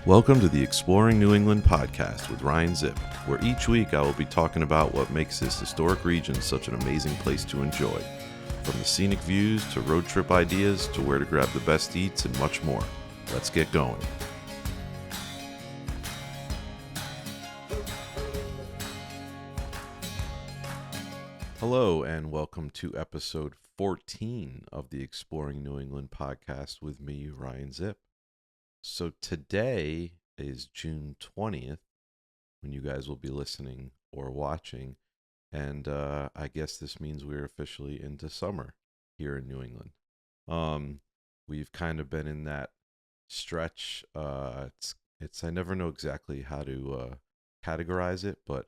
Welcome to the Exploring New England podcast with Ryan Zipp, where each week I will be talking about what makes this historic region such an amazing place to enjoy. From the scenic views to road trip ideas to where to grab the best eats and much more. Let's get going. Hello and welcome to episode 14 of the Exploring New England podcast with me, Ryan Zipp. So today is June 20th when you guys will be listening or watching, and I guess this means we're officially into summer here in New England. We've kind of been in that stretch. It's I never know exactly how to categorize it, but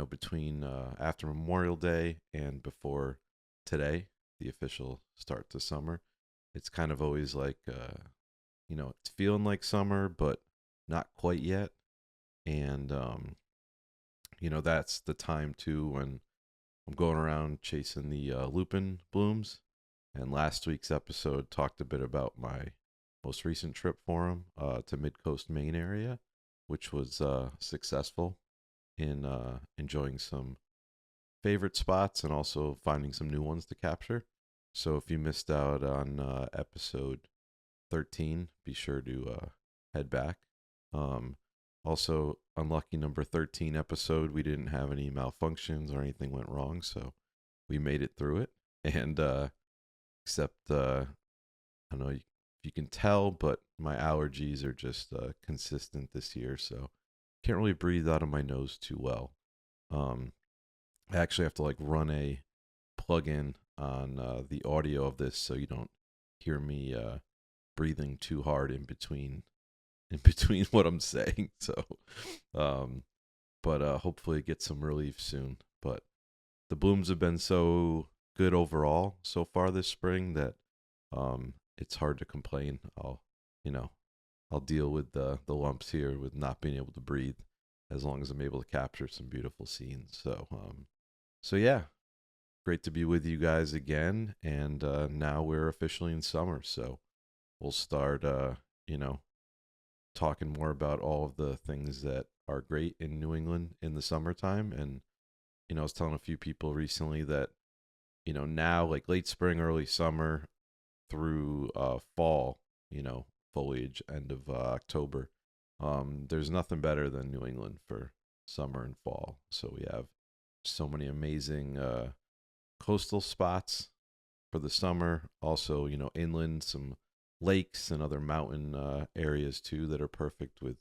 between after Memorial Day and before today, the official start to summer, it's kind of always like it's feeling like summer, but not quite yet. And that's the time too when I'm going around chasing the lupin blooms. And last week's episode talked a bit about my most recent trip for them to Mid-Coast Maine area, which was successful in enjoying some favorite spots and also finding some new ones to capture. So if you missed out on episode 13, be sure to head back. Also, unlucky number 13 episode, we didn't have any malfunctions or anything went wrong, so we made it through it. And except, I don't know if you can tell, but my allergies are just consistent this year, so can't really breathe out of my nose too well. I actually have to run a plug-in on the audio of this so you don't hear me breathing too hard in between what I'm saying. So but hopefully get some relief soon. But the blooms have been so good overall so far this spring that it's hard to complain. I'll deal with the lumps here with not being able to breathe as long as I'm able to capture some beautiful scenes. So yeah, great to be with you guys again. And now we're officially in summer, so we'll start, talking more about all of the things that are great in New England in the summertime. And, I was telling a few people recently that, now like late spring, early summer through fall, foliage, end of October, there's nothing better than New England for summer and fall. So we have so many amazing coastal spots for the summer. Also, inland, some lakes and other mountain areas too that are perfect with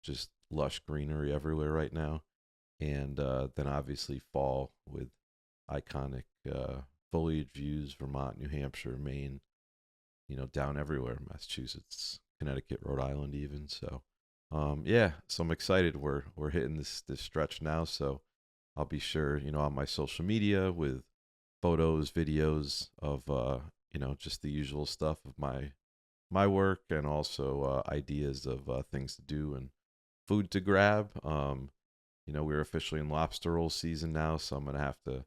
just lush greenery everywhere right now. And then obviously fall with iconic foliage views, Vermont, New Hampshire, Maine, down everywhere, Massachusetts, Connecticut, Rhode Island even. So so I'm excited. We're hitting this stretch now, so I'll be sure, on my social media with photos, videos of just the usual stuff of my work, and also ideas of things to do and food to grab. We're officially in lobster roll season now, so I'm gonna have to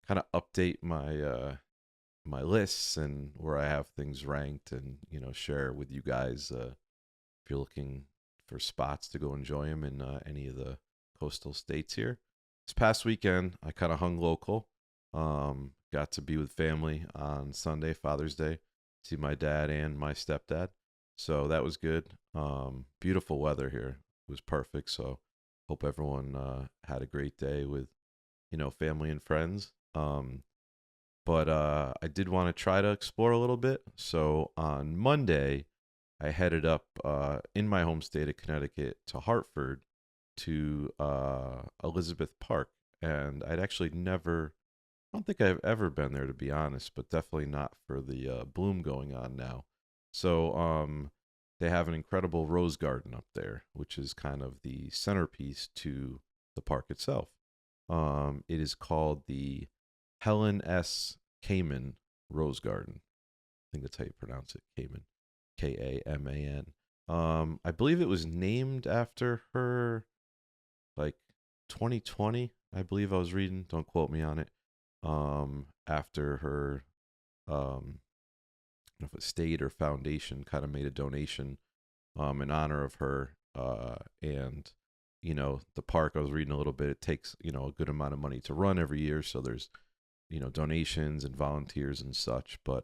kind of update my lists and where I have things ranked, and share with you guys if you're looking for spots to go enjoy them in any of the coastal states here. This past weekend, I kind of hung local. Got to be with family on Sunday, Father's Day, see my dad and my stepdad. So that was good. Beautiful weather here. It was perfect. So hope everyone had a great day with, family and friends. But I did want to try to explore a little bit. So on Monday, I headed up in my home state of Connecticut to Hartford to Elizabeth Park. And I'd actually I don't think I've ever been there, to be honest, but definitely not for the bloom going on now. So they have an incredible rose garden up there, which is kind of the centerpiece to the park itself. It is called the Helen S. Kamen Rose Garden. I think that's how you pronounce it, Kamen, Kaman. I believe it was named after her, like 2020. I believe I was reading. Don't quote me on it. After her, I don't know if a state or foundation kind of made a donation in honor of her And the park, I was reading a little bit, it takes a good amount of money to run every year, so there's donations and volunteers and such. But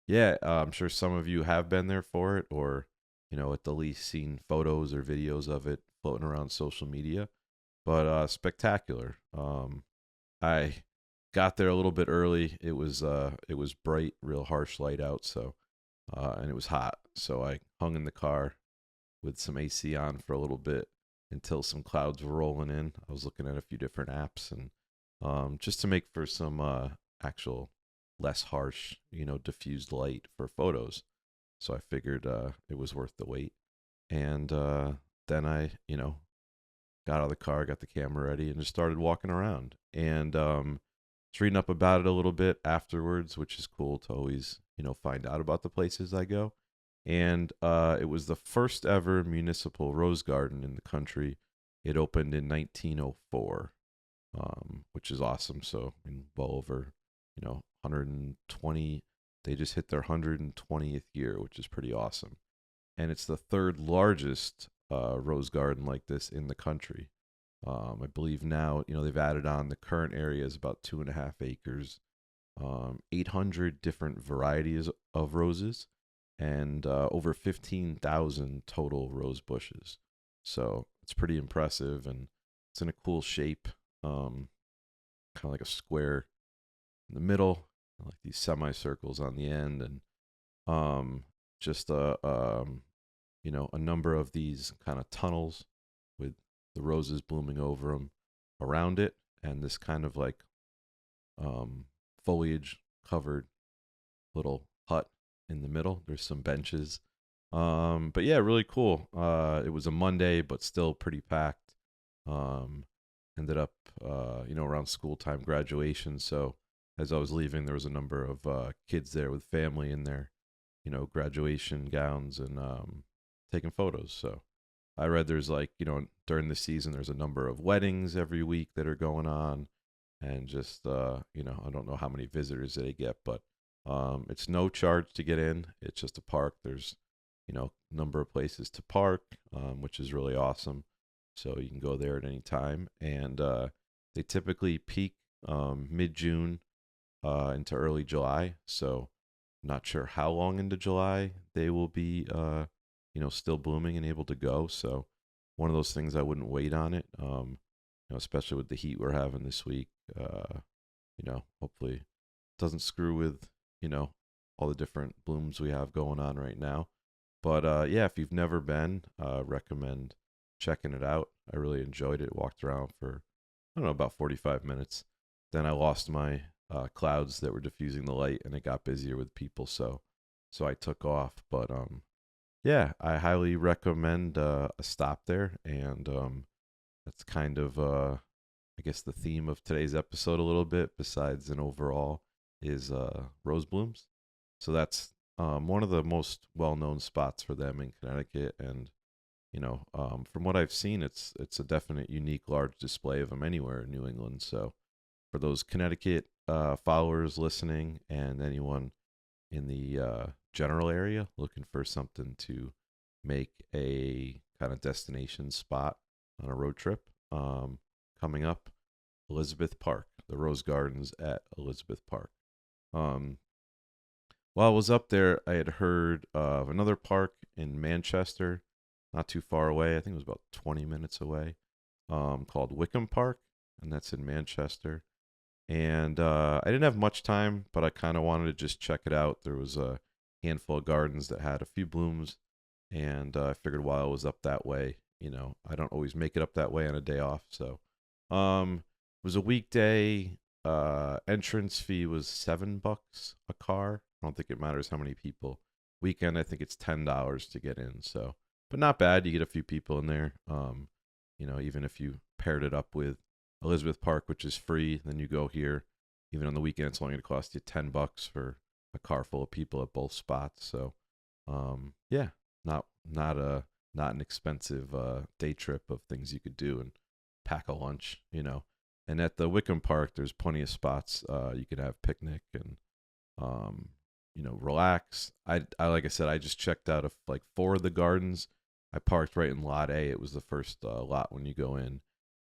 yeah, I'm sure some of you have been there for it, or at the least seen photos or videos of it floating around social media. But spectacular. I got there a little bit early. It was bright, real harsh light out, so and it was hot. So I hung in the car with some AC on for a little bit until some clouds were rolling in. I was looking at a few different apps, and just to make for some actual less harsh, diffused light for photos. So I figured it was worth the wait. And then I, got out of the car, got the camera ready, and just started walking around. And just reading up about it a little bit afterwards, which is cool to always, find out about the places I go. And it was the first ever municipal rose garden in the country. It opened in 1904, which is awesome. So, well over, 120. They just hit their 120th year, which is pretty awesome. And it's the third largest rose garden like this in the country. I believe now, they've added on the current area is about 2.5 acres, 800 different varieties of roses, and over 15,000 total rose bushes. So it's pretty impressive, and it's in a cool shape, kind of like a square in the middle, like these semicircles on the end, and just a number of these kind of tunnels with the roses blooming over them around it, and this kind of like foliage covered little hut in the middle. There's some benches. But yeah, really cool. It was a Monday, but still pretty packed. Ended up, around school time, graduation. So as I was leaving, there was a number of kids there with family in their, graduation gowns and taking photos. So I read there's like, during the season, there's a number of weddings every week that are going on. And just, I don't know how many visitors they get, but it's no charge to get in. It's just a park. There's, number of places to park, which is really awesome. So you can go there at any time. And they typically peak mid-June into early July. So I'm not sure how long into July they will be, still blooming and able to go. So one of those things I wouldn't wait on it, especially with the heat we're having this week. Hopefully it doesn't screw with, all the different blooms we have going on right now. But yeah, if you've never been, recommend checking it out. I really enjoyed it. Walked around for, I don't know, about 45 minutes. Then I lost my clouds that were diffusing the light, and it got busier with people. So I took off. But yeah, I highly recommend a stop there. And that's kind of, I guess, the theme of today's episode a little bit, besides an overall, is rose blooms. So that's one of the most well-known spots for them in Connecticut, and from what I've seen, it's a definite unique large display of them anywhere in New England. So for those Connecticut followers listening, and anyone in the general area looking for something to make a kind of destination spot on a road trip, coming up, Elizabeth Park, the Rose Gardens at Elizabeth Park. While I was up there, I had heard of another park in Manchester, not too far away. I think it was about 20 minutes away, called Wickham Park, and that's in Manchester. And I didn't have much time, but I kind of wanted to just check it out. There was a handful of gardens that had a few blooms, and I figured while I was up that way, I don't always make it up that way on a day off. So it was a weekday. Entrance fee was $7 a car. I don't think it matters how many people. Weekend, I think it's $10 to get in. So, but not bad. You get a few people in there. Even if you paired it up with Elizabeth Park, which is free, then you go here. Even on the weekend, it's only going to cost you $10 for a car full of people at both spots. So, yeah, not an expensive day trip of things you could do and pack a lunch. And at the Wickham Park, there's plenty of spots. You could have picnic and, relax. I like I said, I just checked out of like 4 of the gardens. I parked right in Lot A. It was the first lot when you go in.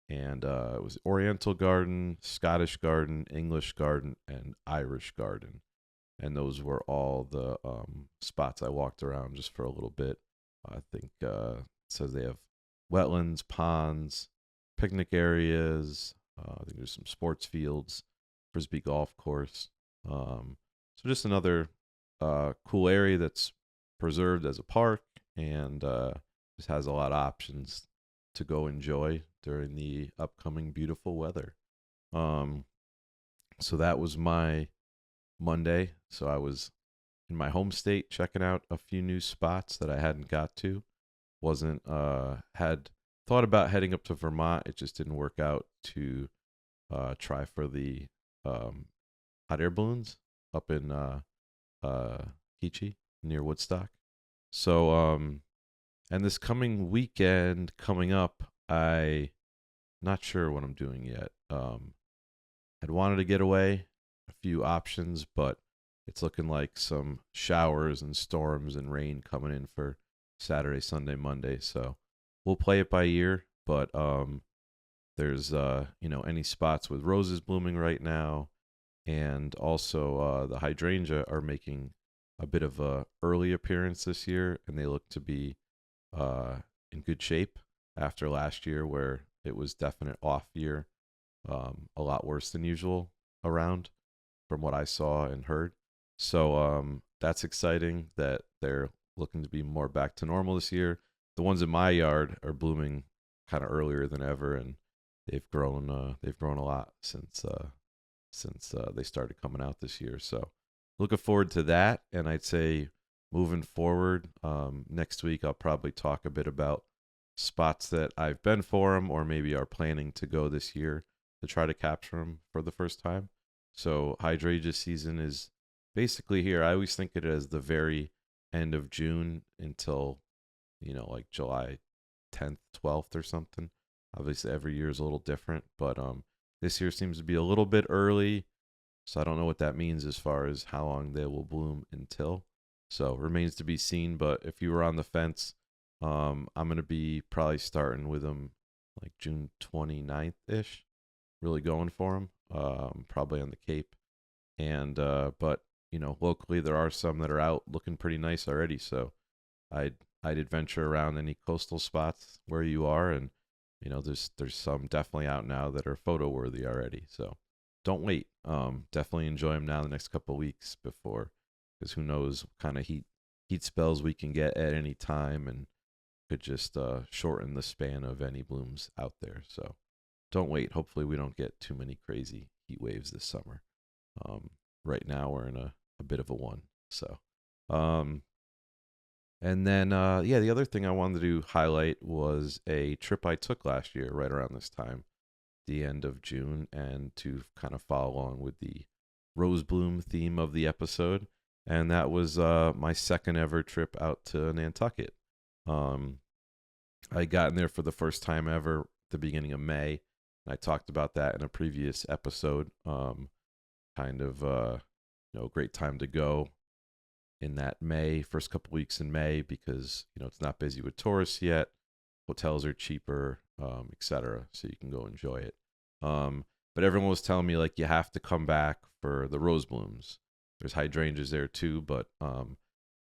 And it was Oriental Garden, Scottish Garden, English Garden, and Irish Garden. And those were all the spots I walked around just for a little bit. I think it says they have wetlands, ponds, picnic areas. I think there's some sports fields, frisbee golf course. So just another cool area that's preserved as a park and just has a lot of options to go enjoy during the upcoming beautiful weather. Um, so that was my Monday. So I was in my home state checking out a few new spots that I hadn't got to. Wasn't had thought about heading up to Vermont. It just didn't work out to try for the hot air balloons up in Keachie near Woodstock. So and this coming weekend coming up, I not sure what I'm doing yet. I'd wanted to get away, a few options, but it's looking like some showers and storms and rain coming in for Saturday, Sunday, Monday. So we'll play it by ear. But there's any spots with roses blooming right now, and also the hydrangea are making a bit of a early appearance this year, and they look to be in good shape after last year where it was definite off year, a lot worse than usual around from what I saw and heard. So that's exciting that they're looking to be more back to normal this year. The ones in my yard are blooming kind of earlier than ever, and they've grown. They've grown a lot since they started coming out this year. So looking forward to that. And I'd say moving forward, next week I'll probably talk a bit about spots that I've been for them or maybe are planning to go this year to try to capture them for the first time. So hydrangea season is basically here. I always think it as the very end of June until, like July 10th, 12th or something. Obviously every year is a little different, but this year seems to be a little bit early. So I don't know what that means as far as how long they will bloom until. So remains to be seen. But if you were on the fence, I'm going to be probably starting with them like June 29th-ish, really going for them, probably on the Cape. And, but, locally there are some that are out looking pretty nice already. So I'd adventure around any coastal spots where you are. And, there's some definitely out now that are photo worthy already. So don't wait. Definitely enjoy them now the next couple of weeks before, because who knows what kind of heat spells we can get at any time, and could just shorten the span of any blooms out there. So don't wait. Hopefully we don't get too many crazy heat waves this summer. Right now we're in a bit of a one. So, and then the other thing I wanted to highlight was a trip I took last year, right around this time, the end of June, and to kind of follow along with the rose bloom theme of the episode. And that was my second ever trip out to Nantucket. I got in there for the first time ever at the beginning of May. And I talked about that in a previous episode. Great time to go in that first couple weeks in May, because, it's not busy with tourists yet. Hotels are cheaper, etc. So you can go enjoy it. But everyone was telling me, like, you have to come back for the rose blooms. There's hydrangeas there too, but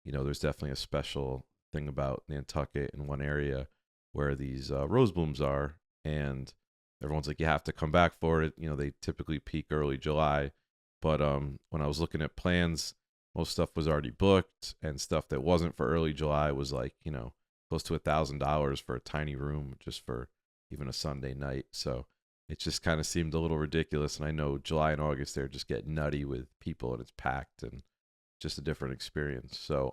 there's definitely a special thing about Nantucket in one area where these rose blooms are, and everyone's like, you have to come back for it. They typically peak early July, but when I was looking at plans, most stuff was already booked, and stuff that wasn't for early July was like, close to $1,000 for a tiny room just for even a Sunday night. So it just kind of seemed a little ridiculous. And I know July and August, they're just getting nutty with people, and it's packed and just a different experience. So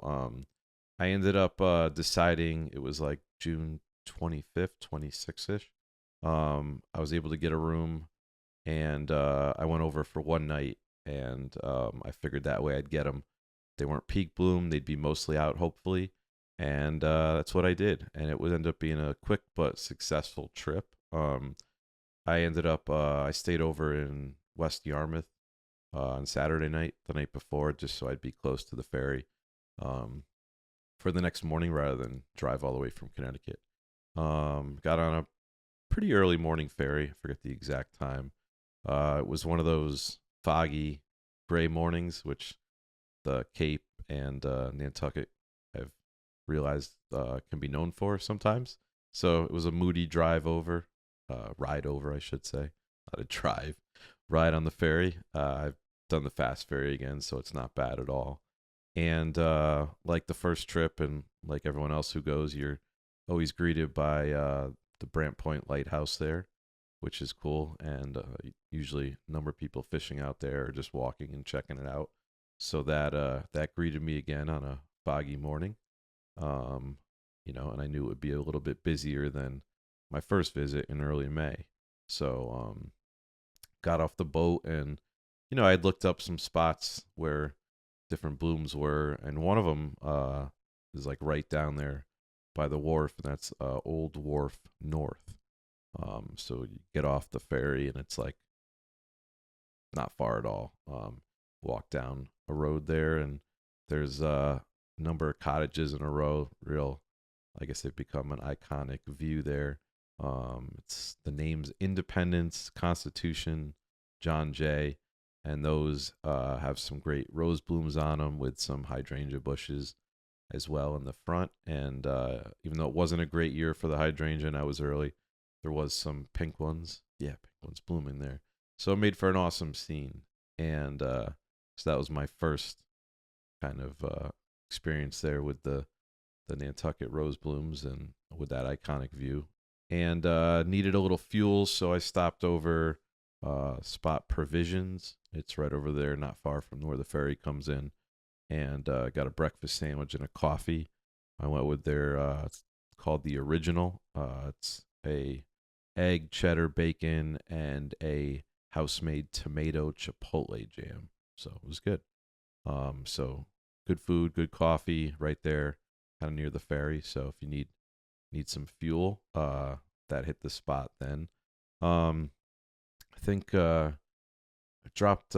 I ended up deciding it was like June 25th, 26th-ish. I was able to get a room, and I went over for one night, and I figured that way I'd get them. They weren't peak bloom. They'd be mostly out, hopefully. And that's what I did. And it would end up being a quick but successful trip. I ended up, I stayed over in West Yarmouth on Saturday night, the night before, just so I'd be close to the ferry for the next morning rather than drive all the way from Connecticut. Got on a pretty early morning ferry. I forget the exact time. It was one of those foggy, gray mornings, which the Cape and Nantucket I've realized can be known for sometimes. So it was a moody ride over, I should say, not a drive, ride on the ferry. I've done the fast ferry again, so it's not bad at all. And like the first trip, and like everyone else who goes, you're always greeted by the Brant Point Lighthouse there, which is cool. And usually, a number of people fishing out there or just walking and checking it out. So that greeted me again on a foggy morning. Um, and I knew it would be a little bit busier than my first visit in early May. So got off the boat, and I had looked up some spots where different blooms were, and one of them is like right down there by the wharf, and that's Old Wharf North. So you get off the ferry, and it's like not far at all. Walk down a road there, and there's a number of cottages in a row. Real, I guess they've become an iconic view there. It's the names Independence, Constitution, John Jay, and those have some great rose blooms on them with some hydrangea bushes as well in the front. And even though it wasn't a great year for the hydrangea and I was early, there was some pink ones. Yeah, pink ones blooming there. So it made for an awesome scene. And so that was my first kind of experience there with the Nantucket rose blooms and with that iconic view. And needed a little fuel, so I stopped over Spot Provisions. It's right over there, not far from where the ferry comes in. And got a breakfast sandwich and a coffee. I went with their, it's called the Original. It's a egg, cheddar, bacon, and a house-made tomato chipotle jam. So it was good. So good food, good coffee right there, kind of near the ferry. So if you need some fuel, that hit the spot then. I think I dropped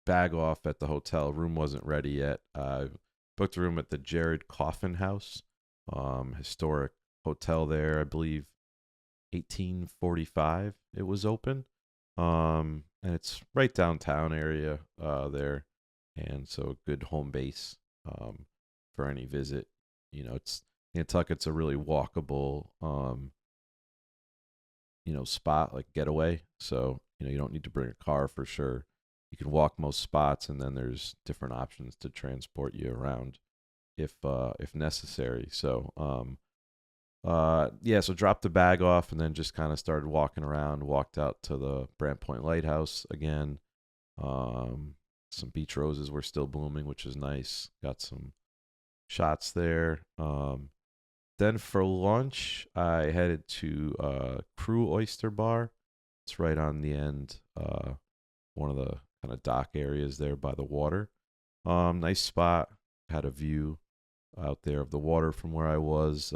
bag off at the hotel. Room wasn't ready yet. I booked a room at the Jared Coffin House, historic hotel there. I believe 1845 it was open. And it's right downtown area there, and so a good home base for any visit. It's Nantucket's a really walkable spot, like getaway. So you don't need to bring a car for sure. You can walk most spots, and then there's different options to transport you around if necessary. So so dropped the bag off and then just kind of started walking around. Walked out to the Brant Point Lighthouse again. Some beach roses were still blooming, which is nice. Got some shots there. Then for lunch, I headed to Crew Oyster Bar. It's right on the end, one of the kind of dock areas there by the water. Nice spot. Had a view out there of the water from where I was.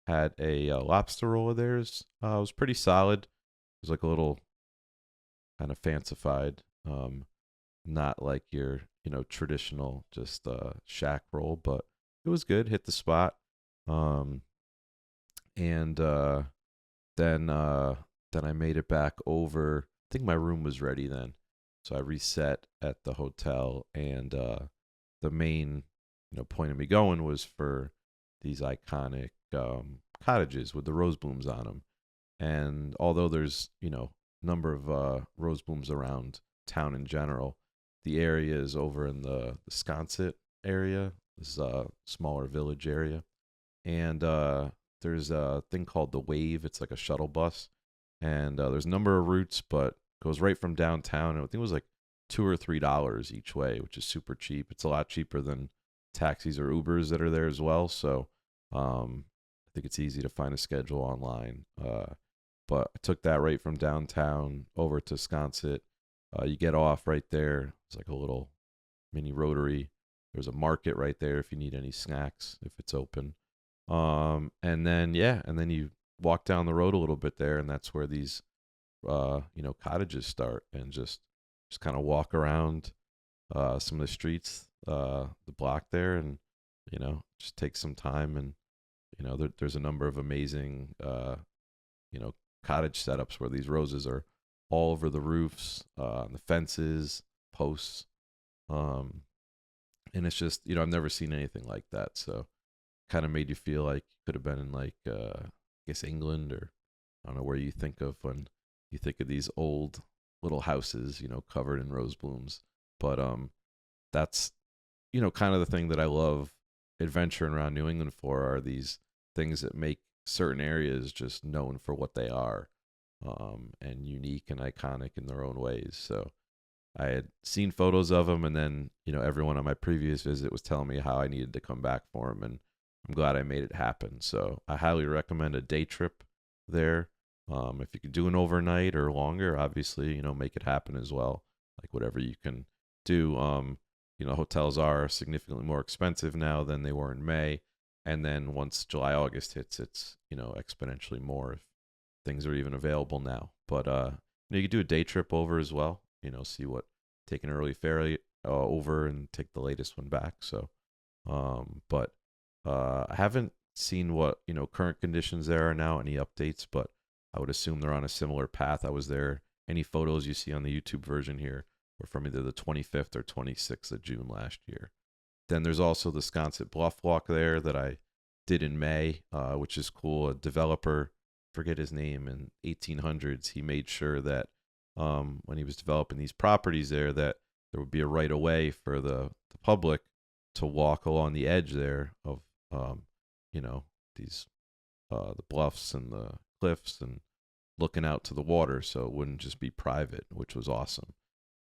Had a lobster roll of theirs. It was pretty solid. It was like a little kind of fancified, not like your traditional just shack roll, but it was good. Hit the spot. And then I made it back over. I think my room was ready then, so I reset at the hotel. And the main point of me going was for these iconic cottages with the rose blooms on them. And although there's number of rose blooms around town in general, the area is over in the Sconset area, this smaller village area. And there's a thing called the Wave. It's like a shuttle bus, and there's a number of routes, but it goes right from downtown. And I think it was like $2 or $3 each way, which is super cheap. It's a lot cheaper than taxis or Ubers that are there as well. So I think it's easy to find a schedule online. But I took that right from downtown over to Sconset. You get off right there. It's like a little mini rotary. There's a market right there if you need any snacks, if it's open. And then you walk down the road a little bit there, and that's where these cottages start, and just kind of walk around some of the streets, the block there, and just take some time. And there's a number of amazing you know cottage setups where these roses are all over the roofs, on the fences, posts. um and it's just, I've never seen anything like that. So kind of made you feel like you could have been in, like, I guess England, or I don't know where you think of when you think of these old little houses, covered in rose blooms. But that's, kind of the thing that I love adventuring around New England for, are these things that make certain areas just known for what they are, and unique and iconic in their own ways. So I had seen photos of them, and then, everyone on my previous visit was telling me how I needed to come back for them, and I'm glad I made it happen. So I highly recommend a day trip there. If you could do an overnight or longer, obviously, make it happen as well. Like, whatever you can do. Hotels are significantly more expensive now than they were in May, and then once July, August hits, it's, exponentially more if things are even available now. But you could do a day trip over as well. See what, take an early ferry over and take the latest one back. So, but I haven't seen what, current conditions there are now, any updates, but I would assume they're on a similar path. I was there. Any photos you see on the YouTube version here were from either the 25th or 26th of June last year. Then there's also the Sconset Bluff Walk there that I did in May, which is cool. A developer, forget his name, in 1800s, he made sure that when he was developing these properties there, that there would be a right of way for the public to walk along the edge there of, you know, these the bluffs and the cliffs, and looking out to the water, so it wouldn't just be private, which was awesome.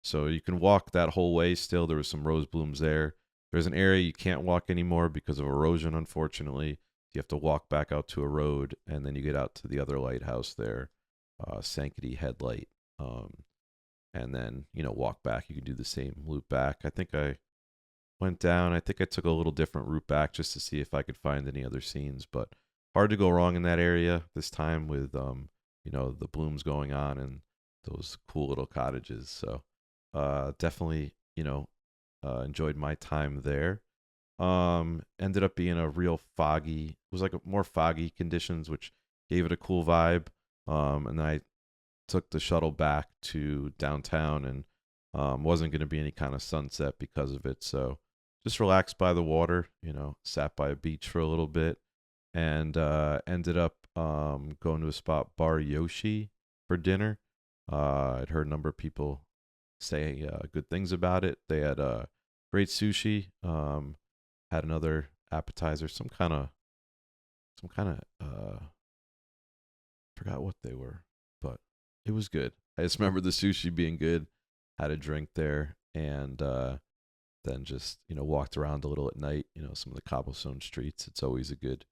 So you can walk that whole way still. There was some rose blooms there. There's an area you can't walk anymore because of erosion, unfortunately. You have to walk back out to a road, and then you get out to the other lighthouse there, Sankaty Headlight. And then, walk back. You can do the same loop back. I think I went down. I think I took a little different route back just to see if I could find any other scenes. But hard to go wrong in that area this time with, the blooms going on and those cool little cottages. So definitely, enjoyed my time there. Ended up being a real foggy. It was like a more foggy conditions, which gave it a cool vibe. And then I took the shuttle back to downtown, and wasn't going to be any kind of sunset because of it. So just relaxed by the water, sat by a beach for a little bit, and ended up going to a spot, Bar Yoshi, for dinner. I'd heard a number of people say good things about it. They had great sushi. Had another appetizer, some kind of forgot what they were, but it was good. I just remember the sushi being good. Had a drink there, and then just, walked around a little at night. Some of the cobblestone streets. It's always a good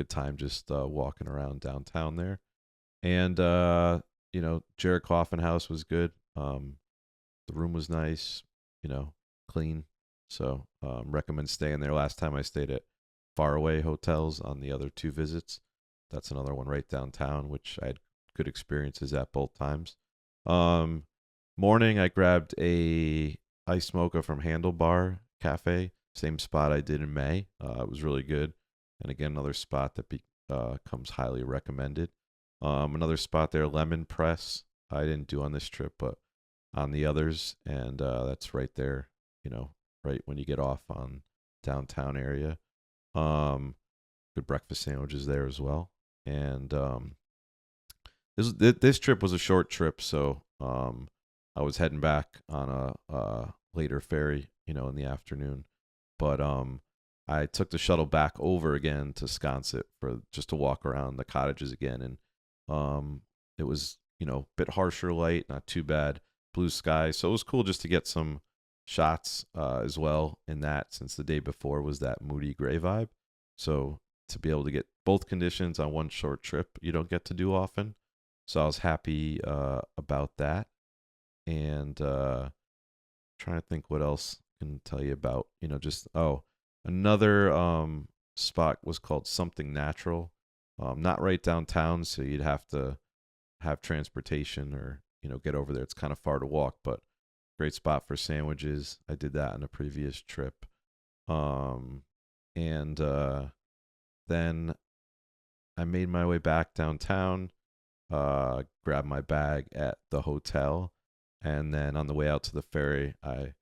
time just walking around downtown there. And Jared Coffin House was good. The room was nice, clean. So recommend staying there. Last time I stayed at Faraway Hotels on the other two visits. That's another one right downtown, which I had good experiences at both times. Morning, I grabbed a iced mocha from Handlebar Cafe, same spot I did in May. It was really good. And again, another spot that comes highly recommended. Another spot there, Lemon Press. I didn't do on this trip, but on the others, and that's right there, right when you get off on downtown area. Good breakfast sandwiches there as well. And this trip was a short trip, so I was heading back on a later ferry, in the afternoon. But I took the shuttle back over again to Sconset for just to walk around the cottages again, and it was, a bit harsher light, not too bad, blue sky, so it was cool just to get some shots as well in that, since the day before was that moody gray vibe. So to be able to get both conditions on one short trip, you don't get to do often. So I was happy about that. And trying to think what else I can tell you about. Another spot was called Something Natural. Not right downtown, so you'd have to have transportation or get over there. It's kind of far to walk, but great spot for sandwiches. I did that on a previous trip. And then I made my way back downtown, grabbed my bag at the hotel, and then on the way out to the ferry, I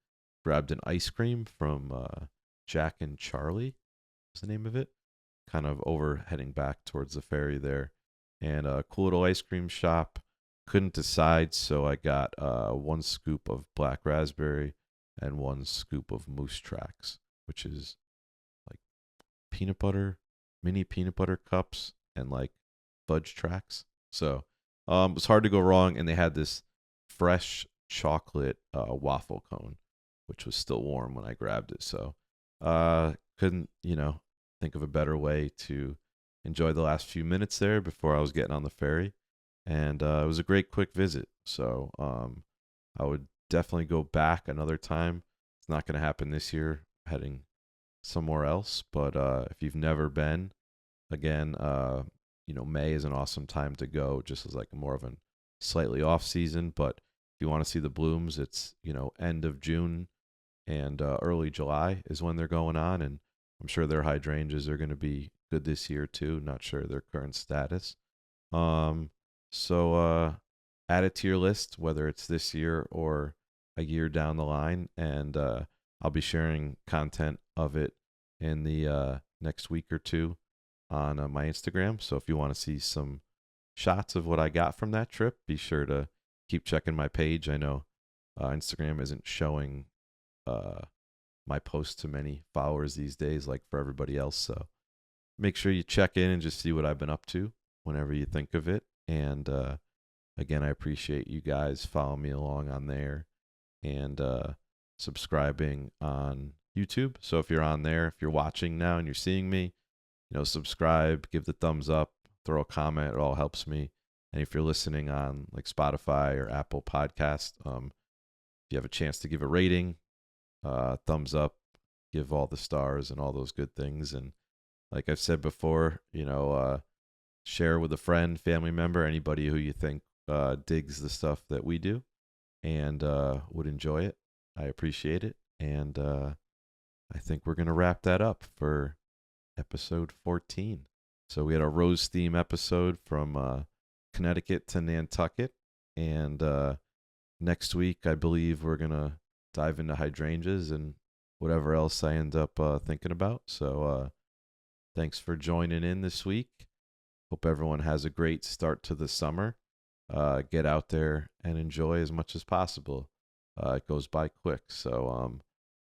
grabbed an ice cream from Jack and Charlie, is the name of it, kind of over heading back towards the ferry there. And a cool little ice cream shop. Couldn't decide, so I got one scoop of black raspberry and one scoop of moose tracks, which is like peanut butter, mini peanut butter cups, and like fudge tracks. So it was hard to go wrong. And they had this fresh chocolate waffle cone, which was still warm when I grabbed it. So couldn't, think of a better way to enjoy the last few minutes there before I was getting on the ferry. And it was a great quick visit. So I would definitely go back another time. It's not going to happen this year, heading somewhere else. But if you've never been, again, May is an awesome time to go, just as like more of a slightly off season. But if you want to see the blooms, it's end of June and early July is when they're going on, and I'm sure their hydrangeas are going to be good this year too. Not sure their current status. Um, so add it to your list, whether it's this year or a year down the line, and I'll be sharing content of it in the next week or two on my Instagram. So if you want to see some shots of what I got from that trip, be sure to keep checking my page. I know Instagram isn't showing uh, my posts to many followers these days, like for everybody else. So make sure you check in and just see what I've been up to whenever you think of it. And again, I appreciate you guys following me along on there and subscribing on YouTube. So if you're on there, if you're watching now and you're seeing me, subscribe, give the thumbs up, throw a comment. It all helps me. And if you're listening on like Spotify or Apple Podcast, if you have a chance to give a rating, thumbs up, give all the stars and all those good things. And like I've said before, share with a friend, family member, anybody who you think digs the stuff that we do and would enjoy it. I appreciate it. And I think we're going to wrap that up for episode 14. So we had a rose theme episode from Connecticut to Nantucket. And next week, I believe we're going to dive into hydrangeas and whatever else I end up thinking about. So thanks for joining in this week. Hope everyone has a great start to the summer. Get out there and enjoy as much as possible. It goes by quick. So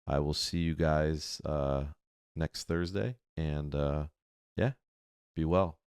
I will see you guys next Thursday. And yeah, be well.